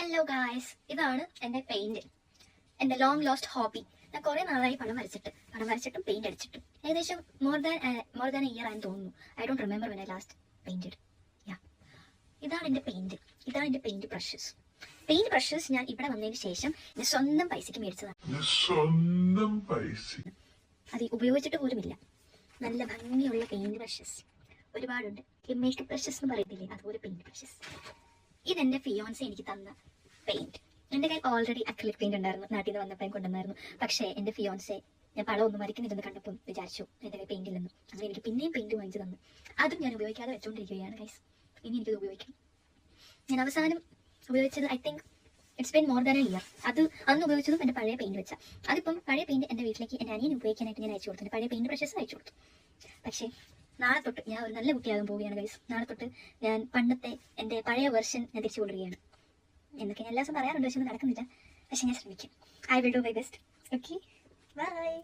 Hello guys, ഇതാണ് എൻ്റെ paint, എൻ്റെ ലോങ് ലോസ്റ്റ് ഹോബി. ഞാൻ കുറേ നാളായി പടം വരച്ചിട്ടും പെയിന്റ് അടിച്ചിട്ടും ഏകദേശം മോർ ദാൻ എ ഇയർ ആയെന്ന് തോന്നുന്നു. I don't remember when I last painted. ഇതാണ് എൻ്റെ പെയിന്റ് ബ്രഷസ്. പെയിന്റ് ബ്രഷസ് ഞാൻ ഇവിടെ വന്നതിന് ശേഷം ഞാൻ സ്വന്തം പൈസയ്ക്ക് മേടിച്ചതാണ്. അത് ഉപയോഗിച്ചിട്ട് പോലുമില്ല. നല്ല ഭംഗിയുള്ള പെയിന്റ് ബ്രഷസ് ഒരുപാടുണ്ട്. മേക്കപ്പ് ബ്രഷസ് എന്ന് പറയത്തില്ലേ, അതുപോലെ പെയിന്റ് ബ്രഷസ്. ഇതെന്റെ ഫിയോൻസെ എനിക്ക് തന്ന പെയിന്റ്. എൻ്റെ കയ്യിൽ ഓൾറെഡി അക്രിലിക് പെയിന്റ് ഉണ്ടായിരുന്നു, നാട്ടിൽ നിന്ന് വന്നപ്പോൾ കൊണ്ടുവന്നായിരുന്നു. പക്ഷേ എൻ്റെ ഫിയോൻസെ ഞാൻ പടം ഒന്നും വരയ്ക്കുന്നില്ലെന്ന് കണ്ടപ്പോൾ വിചാരിച്ചു എൻ്റെ കയ്യിൽ പെയിന്റ് ഇല്ലെന്ന്. അങ്ങനെ എനിക്ക് പിന്നെയും പെയിന്റ് വാങ്ങിച്ചു തന്നു. അതും ഞാൻ ഉപയോഗിക്കാതെ വെച്ചുകൊണ്ടിരിക്കുകയാണ് ഗൈസ്. ഇനി എനിക്കത് ഉപയോഗിക്കണം. ഞാൻ അവസാനം ഉപയോഗിച്ചത് I think it's been more than A year. അത് അന്ന് ഉപയോഗിച്ചതും എൻ്റെ പഴയ പെയിന്റ് വെച്ചാൽ. അതിപ്പം പഴയ പെയിന്റ് എൻ്റെ വീട്ടിലേക്ക് എൻ്റെ അനിയൻ ഉപയോഗിക്കാനായിട്ട് ഞാൻ അയച്ചു കൊടുത്തു. പഴയ പെയിന്റ് ബ്രഷസ് അയച്ചു കൊടുത്തു. പക്ഷേ നാളെ തൊട്ട് ഞാൻ ഒരു നല്ല കുട്ടിയാകാൻ പോവുകയാണ് ഗൈസ്. നാളെ തൊട്ട് ഞാൻ പണ്ടത്തെ എൻ്റെ പഴയ വെർഷൻ ഞാൻ തിരിച്ചു കൊള്ളുകയാണ് എന്നൊക്കെ ഞാൻ എല്ലാ ദിവസം പറയാറുണ്ട്. പക്ഷെ ഒന്നും നടക്കുന്നില്ല. പക്ഷെ ഞാൻ ശ്രമിക്കും. I will do my best. Okay, by.